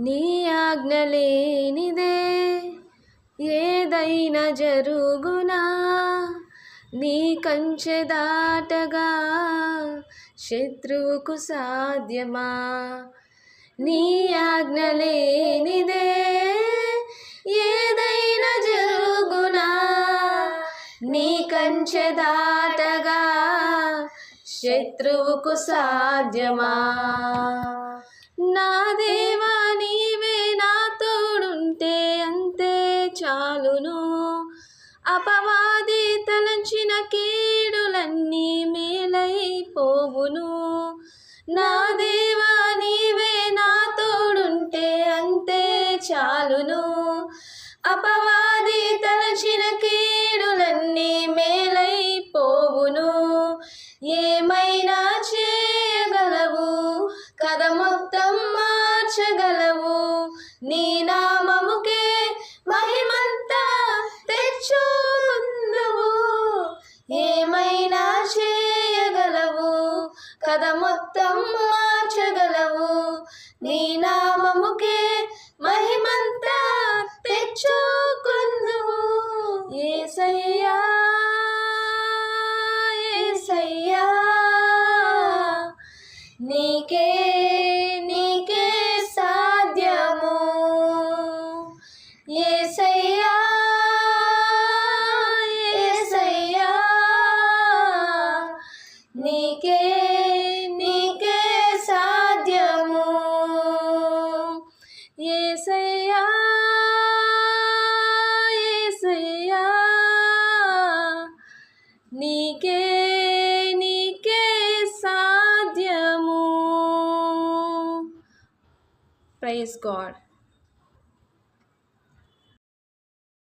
నీ ఆజ్ఞ లేనిదే ఏదైనా జరుగునా, నీ కంచె దాటగా శత్రువుకు సాధ్యమా. నీ ఆజ్ఞ లేనిదే ఏదైనా జరుగునా, నీ కంచె దాటగా శత్రువుకు సాధ్యమా. నా దేవా నీవే నా తోడుంటే అంతే చాలును, అపవాది తలంచిన కీడులన్నీ మేలైపోవును. నా దేవా నీవే నా తోడుంటే అంతే చాలును, అపవాది తలచిన కీడులన్నీ మేలైపోవును. ఏమైనా చేయగలవు, కథ మొత్తం మార్చగలవు, నీ నామముకే మహిమంతా తెచ్చుకుందువు. ఏమైనా చేయగలవు, కథ మొత్తం మార్చగలవు, నీ నామముకే మహిమంతా తెచ్చుకుందువు. యేసయ్యా యేసయ్యా నీకే నీకే సాధ్యము. యేసయ్యా యేసయ్యా నీకే నీకే సాధ్యము. యేసయ్యా యేసయ్యా నీకే నీకే సాధ్యము. Praise God.